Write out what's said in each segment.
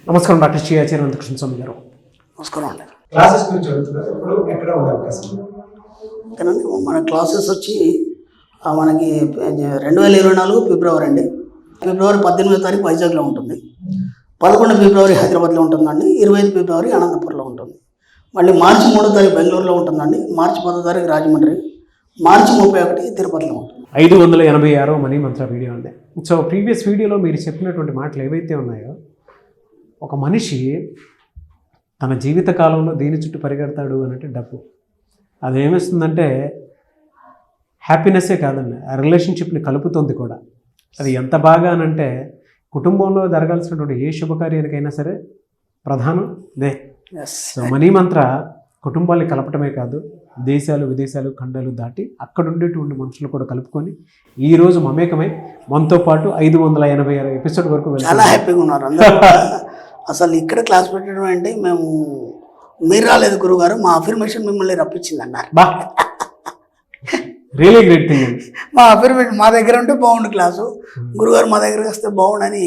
నమస్కారం డాక్టర్ శ్రీ ఆచార్య అనంతకృష్ణ స్వామి గారు. నమస్కారం అండి. క్లాసెస్ గురించి అడుగుతున్నారు. ఇప్పుడు ఎక్కడ ఉండే అవకాశం? ఓకేనండి, మన క్లాసెస్ వచ్చి మనకి 2024 ఫిబ్రవరి అండి. ఫిబ్రవరి 18వ తారీఖు వైజాగ్లో ఉంటుంది, 11 ఫిబ్రవరి హైదరాబాద్లో ఉంటుందండి, 25 ఫిబ్రవరి అనంతపురంలో ఉంటుంది. మళ్ళీ మార్చి 3వ తారీఖు బెంగళూరులో ఉంటుందండి, మార్చి 10వ తారీఖు రాజమండ్రి, మార్చి 31 తిరుపతిలో ఉంటుంది. 586వ మనీ మంత్ర వీడియో అండి. సో ప్రీవియస్ వీడియోలో మీరు చెప్పినటువంటి మాటలు ఏవైతే ఉన్నాయో, ఒక మనిషి తన జీవిత కాలంలో దేని చుట్టూ పరిగెడతాడు అంటే డబ్బు. అది ఏమిస్తుందంటే హ్యాపీనెస్సే కాదండి, ఆ రిలేషన్షిప్ని కలుపుతుంది కూడా. అది ఎంత బాగా అనంటే కుటుంబంలో జరగాల్సినటువంటి ఏ శుభకార్యానికైనా సరే ప్రధానం ఇదే. సో మనీ మంత్ర కుటుంబాన్ని కలపటమే కాదు, దేశాలు విదేశాలు ఖండాలు దాటి అక్కడ ఉండేటువంటి మనుషులు కూడా కలుపుకొని ఈరోజు మమేకమై మనతో పాటు 586 ఎపిసోడ్ వరకు చాలా హ్యాపీగా ఉన్నారు అందరూ. అసలు ఇక్కడ క్లాస్ పెట్టడం అంటే మేము మీరు రాలేదు గురుగారు, మా అఫర్మేషన్ మిమ్మల్ని రప్పించింది అన్నారు. బా రియలీ గ్రేట్ థింగ్ అండి. మా అఫర్మేషన్ మా దగ్గర ఉంటే బాగుండు, క్లాసు గురుగారు మా దగ్గరికి వస్తే బాగుండని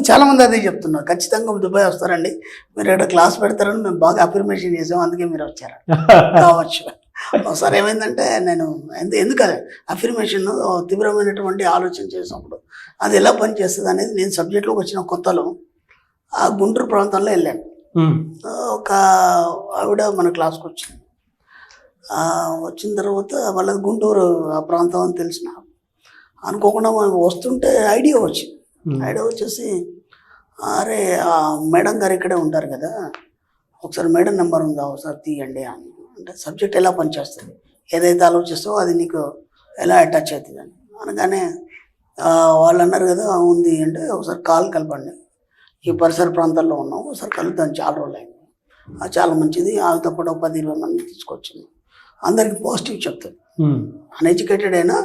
చాలామంది అదే చెప్తున్నారు. ఖచ్చితంగా దుబాయ్ వస్తారండి, మీరు ఇక్కడ క్లాస్ పెడతారని మేము బాగా అఫర్మేషన్ చేసాం, అందుకే మీరు వచ్చారు కావచ్చు. ఒకసారి ఏమైందంటే నేను ఎందుకు అఫర్మేషన్ తీవ్రమైనటువంటి ఆలోచన చేసినప్పుడు అది ఎలా పనిచేస్తుంది అనేది నేను సబ్జెక్ట్లోకి వచ్చిన కొత్తలో ఆ గుంటూరు ప్రాంతంలో వెళ్ళాను. ఒక ఆవిడ మన క్లాస్కి వచ్చింది. వచ్చిన తర్వాత వాళ్ళది గుంటూరు ఆ ప్రాంతం అని తెలిసిన అనుకోకుండా మనం వస్తుంటే ఐడియా వచ్చింది. ఐడియా వచ్చేసి, అరే మేడం గారు ఇక్కడే ఉంటారు కదా, ఒకసారి మేడం నెంబర్ ఉందా ఒకసారి తీయండి అని. అంటే సబ్జెక్ట్ ఎలా పనిచేస్తుంది, ఏదైతే ఆలోచిస్తావో అది నీకు ఎలా అటాచ్ అవుతుంది అని అనగానే వాళ్ళు అన్నారు కదా ఉంది అంటే, ఒకసారి కాల్ కలపండి, ఈ పరిసర ప్రాంతాల్లో ఉన్నాం, ఒకసారి కలుద్దాం, చాలా రోజులు అయింది, చాలా మంచిది, ఆమెతో పాటు 10-20 మంది తీసుకొచ్చింది. అందరికీ పాజిటివ్ చెప్తాడు, అన్ఎడ్యుకేటెడ్ అయినా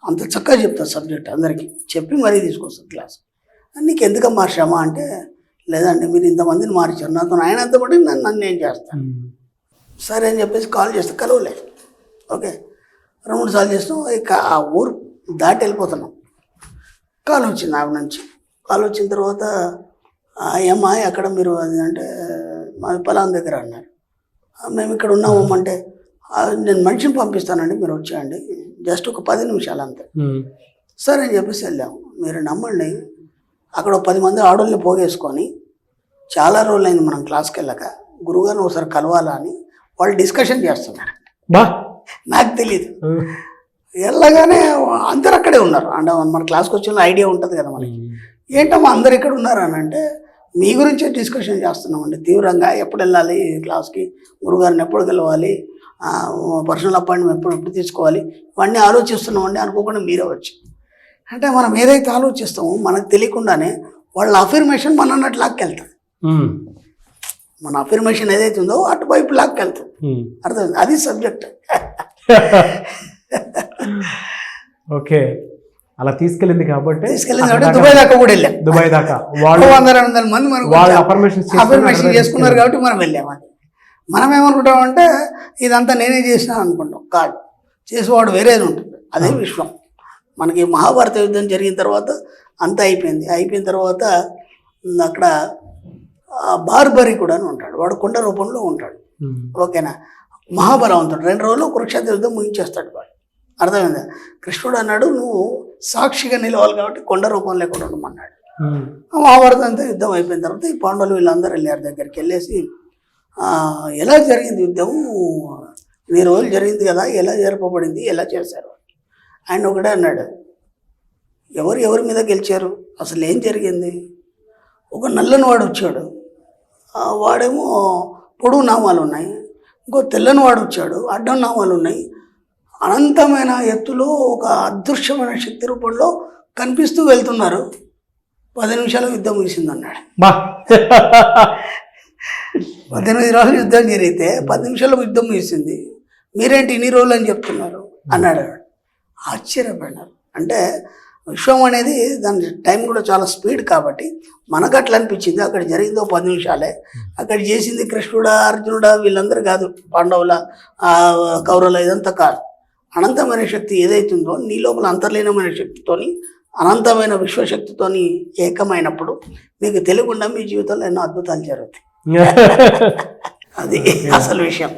అంత చక్కగా చెప్తారు సబ్జెక్ట్, అందరికీ చెప్పి మరీ తీసుకొస్తారు క్లాస్. నీకు ఎందుకమ్మా శ్రమ అంటే, లేదండి మీరు ఇంతమందిని మార్చారు, నాతో ఆయన అంత బట్టి నన్ను ఏం చేస్తాను, సరే అని చెప్పేసి కాల్ చేస్తే కలవలేదు. ఓకే 2-3 సార్లు చేస్తాం, ఇక ఆ ఊరు దాటి వెళ్ళిపోతున్నాం. కాల్ వచ్చింది ఆవిడ నుంచి. కాల్ వచ్చిన తర్వాత ఏమ్మా ఎక్కడ మీరు అది అంటే, మా పొలం దగ్గర అన్నారు. మేము ఇక్కడ ఉన్నామంటే, నేను మనిషిని పంపిస్తానండి మీరు వచ్చేయండి, జస్ట్ ఒక 10 నిమిషాలు అంతే. సరే అని చెప్పేసి వెళ్ళాము. మీరు నమ్మండి, అక్కడ 10 మంది ఆడోళ్ళని పోగేసుకొని చాలా రోజులైంది మనం క్లాస్కి వెళ్ళాక, గురువుగారిని ఒకసారి కలవాలా అని వాళ్ళు డిస్కషన్ చేస్తున్నారు. నాకు తెలియదు, వెళ్ళగానే అందరు అక్కడే ఉన్నారు. అంటే మన క్లాస్కి వచ్చిన ఐడియా ఉంటుంది కదా మనకి, ఏంటమ్మా అందరు ఇక్కడ ఉన్నారు అని అంటే, మీ గురించే డిస్కషన్ చేస్తున్నామండి తీవ్రంగా, ఎప్పుడు వెళ్ళాలి క్లాస్కి, గురుగారిని ఎప్పుడు కలవాలి, పర్సనల్ అపాయింట్మెంట్ ఎప్పుడు తీసుకోవాలి, ఇవన్నీ ఆలోచిస్తున్నామండి. అనుకోకుండా మీరే వచ్చి అంటే, మనం ఏదైతే ఆలోచిస్తామో మనకు తెలియకుండానే వాళ్ళ అఫర్మేషన్ మన అన్నట్టు లాక్కెళ్తుంది. మన అఫర్మేషన్ ఏదైతే ఉందో అటువైపు లాక్కెళ్తుంది. అర్థమైంది, అది సబ్జెక్ట్. ఓకే, అలా తీసుకెళ్ళింది కాబట్టి దుబాయ్ దాకా కూడా వెళ్ళాం. దుబాయ్ దాకా 100-200 మంది మనకు అఫర్మేషన్ చేసుకున్నారు కాబట్టి మనం వెళ్ళాము. మనం ఏమనుకుంటామంటే ఇదంతా నేనే చేసినా అనుకుంటాం, కాదు, చేసేవాడు వేరేది ఉంటుంది, అదే విశ్వం. మనకి మహాభారత యుద్ధం జరిగిన తర్వాత అంతా అయిపోయింది. అయిపోయిన తర్వాత అక్కడ బార్బరి కూడా అని ఉంటాడు, వాడు కొండ రూపంలో ఉంటాడు. ఓకేనా, మహాబలవంతుడు 2 రోజుల్లో కురుక్షేత్ర యుద్ధం ముగించేస్తాడు వాడు. అర్థమైందా? కృష్ణుడు అన్నాడు నువ్వు సాక్షిగా నిలవాలి కాబట్టి కొండ రూపంలో కూడా ఉండమన్నాడు. మహాభారతం అంతా యుద్ధం అయిపోయిన తర్వాత ఈ పాండవులు వీళ్ళందరూ వెళ్ళారు దగ్గరికి. వెళ్ళేసి ఎలా జరిగింది యుద్ధం, 2 రోజులు జరిగింది కదా, ఎలా జరపబడింది, ఎలా చేశారు. ఆయన ఒకటే అన్నాడు, ఎవరి మీద గెలిచారు, అసలు ఏం జరిగింది. ఒక నల్లని వాడు వచ్చాడు, వాడేమో పొడుగు నామాలు ఉన్నాయి, ఇంకో తెల్లని వాడు వచ్చాడు, అడ్డం నామాలు ఉన్నాయి, అనంతమైన ఎత్తులో ఒక అదృశ్యమైన శక్తి రూపంలో కనిపిస్తూ వెళ్తున్నారు, 10 నిమిషాలు యుద్ధం ముగిసింది అన్నాడు. 18 రోజులు యుద్ధం జరిగితే 10 నిమిషాల్లో యుద్ధం ముగిసింది, మీరేంటి ఇన్ని రోజులు అని చెప్తున్నారు అన్నాడు. ఆశ్చర్యపడినారు. అంటే విశ్వం అనేది దాని టైం కూడా చాలా స్పీడ్ కాబట్టి మనకు అట్లా అనిపించింది. అక్కడ జరిగిందో 10 నిమిషాలే, అక్కడ చేసింది కృష్ణుడా అర్జునుడా వీళ్ళందరూ కాదు, పాండవుల కౌరవుల ఇదంతా కాదు. అనంతమైన శక్తి ఏదైతుందో నీ లోపల అంతర్లీనమైన శక్తితోని అనంతమైన విశ్వశక్తితోని ఏకమైనప్పుడు మీకు తెలియకుండా మీ జీవితంలో ఎన్నో అద్భుతాలు జరుగుతాయి. అది అసలు విషయం.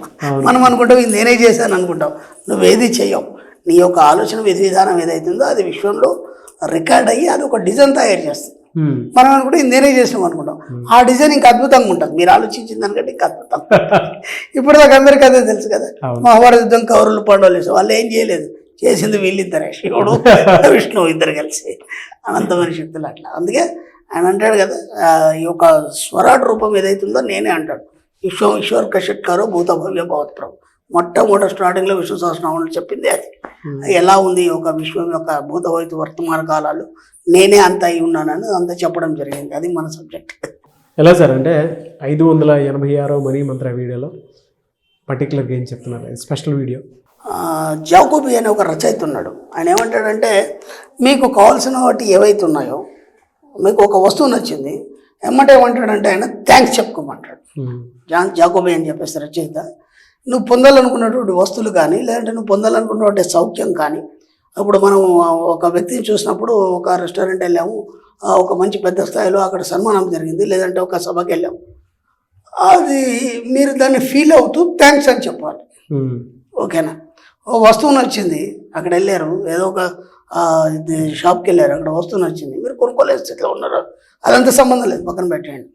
మనం అనుకుంటాం ఇది నేనే చేశాను అనుకుంటాం, నువ్వేది చేయవు. నీ యొక్క ఆలోచన విధి విధానం ఏదైతుందో అది విశ్వంలో రికార్డ్ అయ్యి అది ఒక డిజైన్ తయారు చేస్తుంది. మనం అనుకుంటే ఇది నేనే చేసినాం అనుకుంటాం, ఆ డిజైన్ ఇంకా అద్భుతంగా ఉంటుంది. మీరు ఆలోచించిన దానికంటే ఇంకా అద్భుతం. ఇప్పుడు దాకా అందరికీ అదే తెలుసు కదా, మహాభారత యుద్ధం కౌరవులు పాండవులు వాళ్ళు ఏం చేయలేదు, చేసింది వీళ్ళిద్దరే, శివుడు విష్ణువు ఇద్దరు కలిసి అనంతమైన శక్తులు అట్లా. అందుకే ఆయన అంటాడు కదా, ఈ యొక్క స్వరాట్ రూపం ఏదైతుందో నేనే అంటాడు, ఈశ్వర్ కషట్కారో భూత భవ్య భవత్ ప్రభు. మొట్టమొదటి స్టార్టింగ్లో విష్ణు సహస్రనామంలో చెప్పింది అది. ఎలా ఉంది ఒక విశ్వం యొక్క భూత భవిత వర్తమాన కాలాలు నేనే అంత అయి ఉన్నానని అంతా చెప్పడం జరిగింది. అది మన సబ్జెక్ట్. ఎలా సార్ అంటే 586వ మనీ మంత్ర వీడియోలో పర్టికులర్గా ఏం చెప్తున్నారు, స్పెషల్ వీడియో? జాకోబి అనే ఒక రచయిత ఉన్నాడు. ఆయన ఏమంటాడంటే, మీకు కావాల్సిన వాటి ఏవైతే ఉన్నాయో, మీకు ఒక వస్తువు నచ్చింది ఏమంటాడంటే ఆయన థ్యాంక్స్ చెప్పుకోమంటాడు. జాకోబి అని చెప్పేసి రచయిత, నువ్వు పొందాలనుకున్నటువంటి వస్తువులు కానీ, లేదంటే నువ్వు పొందాలనుకున్నటువంటి సౌఖ్యం కానీ, అప్పుడు మనం ఒక వ్యక్తిని చూసినప్పుడు ఒక రెస్టారెంట్ వెళ్ళాము, ఒక మంచి పెద్ద స్థాయిలో అక్కడ సన్మానం జరిగింది, లేదంటే ఒక సభకి వెళ్ళాము, అది మీరు దాన్ని ఫీల్ అవుతూ థ్యాంక్స్ అని చెప్పాలి. ఓకేనా? ఓ వస్తువు నచ్చింది, అక్కడ వెళ్ళారు, ఏదో ఒక షాప్కి వెళ్ళారు, అక్కడ వస్తువు నచ్చింది, మీరు కొనుక్కోలేదు స్థితిలో ఉన్నారు, అదంతా సంబంధం లేదు, పక్కన పెట్టండి,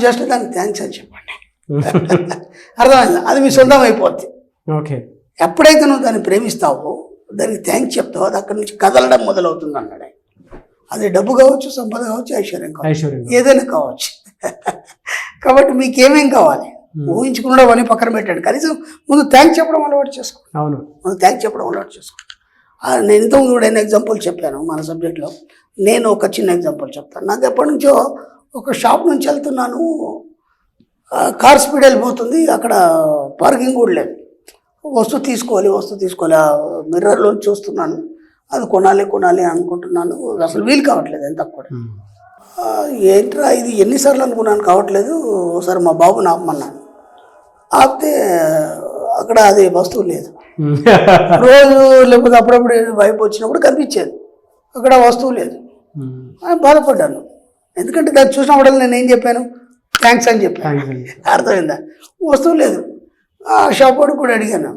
జస్ట్ దానికి థ్యాంక్స్ అని చెప్పండి. అర్థమైంది? అది మీ సొంతం అయిపోద్ది. ఓకే. ఎప్పుడైతే నువ్వు దాన్ని ప్రేమిస్తావో, దానికి థ్యాంక్స్ చెప్తావో, అది అక్కడి నుంచి కదలడం మొదలవుతుంది అన్నాడు. అది డబ్బు కావచ్చు, సంపద కావచ్చు, ఐశ్వర్యం కావచ్చు, ఏదైనా కావచ్చు. కాబట్టి మీకేమేం కావాలి ఊహించుకున్నాడు అని పక్కన పెట్టండి, కనీసం ముందు థ్యాంక్స్ చెప్పడం అలవాటు చేసుకోండి. అవును, ముందు థ్యాంక్స్ చెప్పడం అలవాటు చేసుకోండి. నేను ఇంతకుముందు కూడా ఎగ్జాంపుల్ చెప్పాను మన సబ్జెక్ట్లో. నేను ఒక చిన్న ఎగ్జాంపుల్ చెప్తాను. నాకు ఎప్పటి నుంచో ఒక షాప్ నుంచి వెళ్తున్నాను, కార్ స్పీడ్ వెళ్ళిపోతుంది, అక్కడ పార్కింగ్ కూడా లేదు, వస్తువు తీసుకోవాలి, ఆ మిర్రర్లో చూస్తున్నాను, అది కొనాలి అనుకుంటున్నాను, అసలు వీలు కావట్లేదు ఎంత కూడా. ఏంట్రా ఇది ఎన్నిసార్లు అనుకున్నాను కావట్లేదు, ఒకసారి మా బాబుని ఆపమన్నాను, ఆపితే అక్కడ అది వస్తువు లేదు. రోజు లేకపోతే అప్పుడప్పుడు వైపు వచ్చినప్పుడు కనిపించేది, అక్కడ వస్తువు లేదు. బాధపడ్డాను, ఎందుకంటే దాన్ని చూసినప్పుడు నేను ఏం చెప్పాను, థ్యాంక్స్ అని చెప్పాను. అర్థమైందా? వస్తువు లేదు. ఆ షాప్ వాడు కూడా అడిగాను,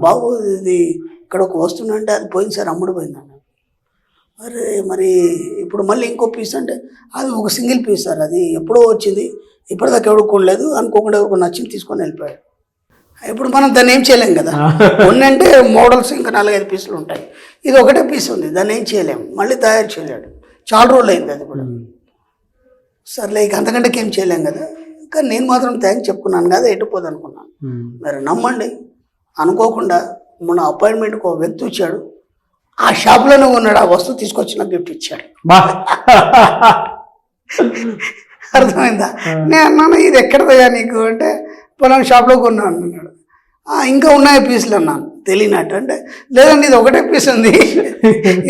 బాబు ఇది ఇక్కడ ఒక వస్తువు అంటే అది పోయింది సార్, అమ్ముడు పోయింది అన్నాను. అరే మరి ఇప్పుడు మళ్ళీ ఇంకో పీస్ అంటే అది ఒక సింగిల్ పీస్ సార్, అది ఎప్పుడో వచ్చింది, ఇప్పటిదాకా ఎవడు కొనలేదు, అనుకోకుండా ఎవరికి నచ్చింది తీసుకొని వెళ్ళిపోయాడు. ఇప్పుడు మనం దాన్ని ఏం చేయలేం కదా, కొన్నంటే మోడల్స్ ఇంకా 4-5 పీసులు ఉంటాయి, ఇది ఒకటే పీస్ ఉంది, దాన్ని ఏం చేయలేము, మళ్ళీ తయారు చేయలేడు, చాలా రోజులు అయింది అది కూడా. సర్లే ఇక అంతకంటే ఏం చేయలేం కదా, కానీ నేను మాత్రం థ్యాంక్స్ చెప్పుకున్నాను కదా, ఎటుపోదు అనుకున్నాను. మరి నమ్మండి, అనుకోకుండా మొన్న అపాయింట్మెంట్కి ఒక వ్యక్తి వచ్చాడు, ఆ షాప్లోనే ఉన్నాడు, ఆ వస్తువు తీసుకొచ్చి నాకు గిఫ్ట్ ఇచ్చాడు. అర్థమైందా? నేను అన్నాను ఇది ఎక్కడదయ్యా నీకు అంటే, పొలం షాప్లో కొన్నాను అన్నాడు. ఇంకా ఉన్నాయి పీసులు అన్నాను తెలియనట్టు. అంటే లేదండి ఇది ఒకటే పీస్ ఉంది,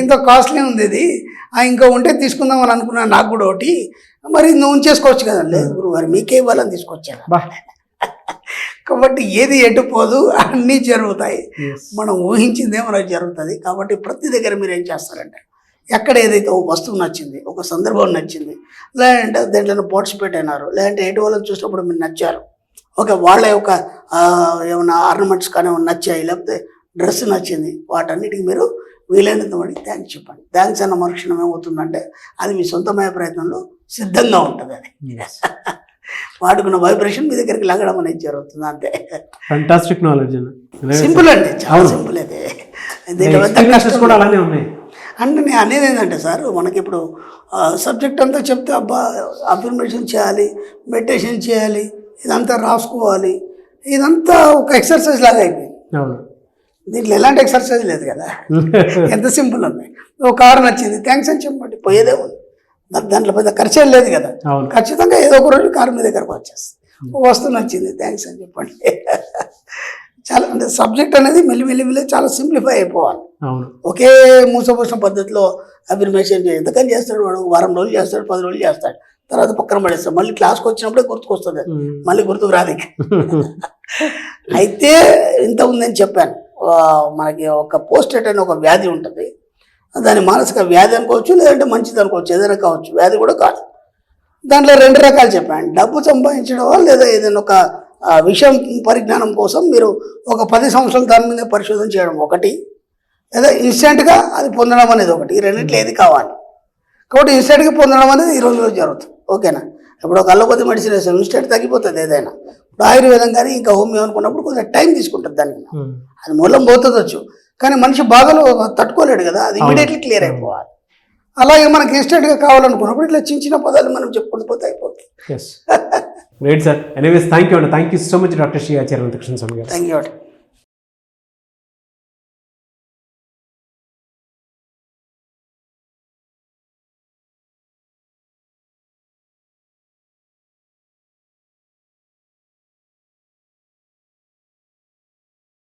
ఇంత కాస్ట్లీ ఉంది ఇది, ఇంకా ఉంటే తీసుకుందామని అనుకున్నాను, నాకు కూడా ఒకటి, మరి నువ్వు ఉంచేసుకోవచ్చు కదా. లేదు గురుగారు మీకే ఇవ్వాలని తీసుకొచ్చాను. కాబట్టి ఏది ఎటుపోదు, అన్నీ జరుగుతాయి, మనం ఊహించిందే మనకు జరుగుతుంది. కాబట్టి ప్రతి దగ్గర మీరు ఏం చేస్తారంటే, ఎక్కడ ఏదైతే ఒక వస్తువు నచ్చింది, ఒక సందర్భం నచ్చింది, లేదంటే దేంట్లో పార్టిసిపేట్ అయినారు, లేదంటే ఎటు వాళ్ళని చూసినప్పుడు మీరు నచ్చారు, ఓకే వాళ్ళ యొక్క ఏమైనా ఆర్నమెంట్స్ కానీ నచ్చాయి, లేకపోతే డ్రెస్ నచ్చింది, వాటన్నిటికీ మీరు వీలైనంత వాడికి థ్యాంక్స్ చెప్పండి. థ్యాంక్స్ అన్న మరుక్షణం ఏమవుతుందంటే అది మీ సొంతమయ్యే ప్రయత్నంలో సిద్ధంగా ఉంటుంది. అది వాడుకున్న వైబ్రేషన్ మీ దగ్గరికి లాగడం అనేది జరుగుతుంది, అంతే. ఫంటాస్టిక్ నాలెడ్జ్, సింపుల్ అండి, చాలా సింపుల్. అది కూడా అలానే ఉన్నాయి. అంటే నేను అనేది ఏంటంటే సార్, మనకి ఇప్పుడు సబ్జెక్ట్ అంతా చెప్తే అబ్బా అఫర్మేషన్ చేయాలి, మెడిటేషన్ చేయాలి, ఇదంతా రాసుకోవాలి, ఇదంతా ఒక ఎక్సర్సైజ్ లాగా అయిపోయింది. దీంట్లో ఎలాంటి ఎక్సర్సైజ్ లేదు కదా, ఎంత సింపుల్ ఉంది. ఒక కారు నచ్చింది థ్యాంక్స్ అని చెప్పండి, పోయేదే ఉంది, దాంట్లో పెద్ద ఖర్చు లేదు కదా. ఖచ్చితంగా ఏదో ఒక రోజు కారు మీ దగ్గరకు వచ్చేస్తుంది. వస్తువు నచ్చింది థ్యాంక్స్ అని చెప్పండి. చాలా అంటే సబ్జెక్ట్ అనేది మెల్లి చాలా సింప్లిఫై అయిపోవాలి. ఒకే మూసపోసిన పద్ధతిలో అఫర్మేషన్ ఎంతకని చేస్తాడు వాడు, వారం రోజులు చేస్తాడు, 10 రోజులు చేస్తాడు, తర్వాత పక్కన పడేస్తాడు, మళ్ళీ క్లాస్కి వచ్చినప్పుడే గుర్తుకొస్తుంది, మళ్ళీ గుర్తుకు రాదు. అయితే ఇంత ఉందని చెప్పాను, మనకి ఒక పోస్టేట్ అనే ఒక వ్యాధి ఉంటుంది, దాని మానసిక వ్యాధి అనుకోవచ్చు, లేదంటే మంచిది అనుకోవచ్చు, ఏదైనా కావచ్చు, వ్యాధి కూడా కాదు. దాంట్లో 2 రకాలు చెప్పాను. డబ్బు సంపాదించడం లేదా ఏదైనా ఒక విషయం పరిజ్ఞానం కోసం మీరు ఒక 10 సంవత్సరాలు దాని మీద పరిశోధన చేయడం ఒకటి, లేదా ఇన్స్టెంట్గా అది పొందడం అనేది ఒకటి. ఈ రెండింటిలో ఏది కావాలి. కాబట్టి ఇన్స్టెంట్గా పొందడం అనేది ఈ రోజులో జరుగుతుంది. ఓకేనా? ఇప్పుడు ఒక అలోపతి మెడిసిన్ వేస్తాం, ఇన్స్టెంట్ తగ్గిపోతుంది ఏదైనా. ఇప్పుడు ఆయుర్వేదం కానీ ఇంకా హోమియో అనుకున్నప్పుడు కొంచెం టైం తీసుకుంటుంది దానికి. అది మూలం పోతుందొచ్చు, కానీ మనిషి బాధలు తట్టుకోలేడు కదా, అది ఇమీడియట్లీ క్లియర్ అయిపోవాలి. అలాగే మనకి ఇన్స్టెంట్గా కావాలనుకున్నప్పుడు ఇట్లా చిన్న చిన్న పదాలు మనం చెప్పుకుంటూ పోతే అయిపోతుంది. Yes, great sir. Anyways thank you అండి. Thank you so much doctor Shri Acharya Anantakrishna Swami గారు. Thank you.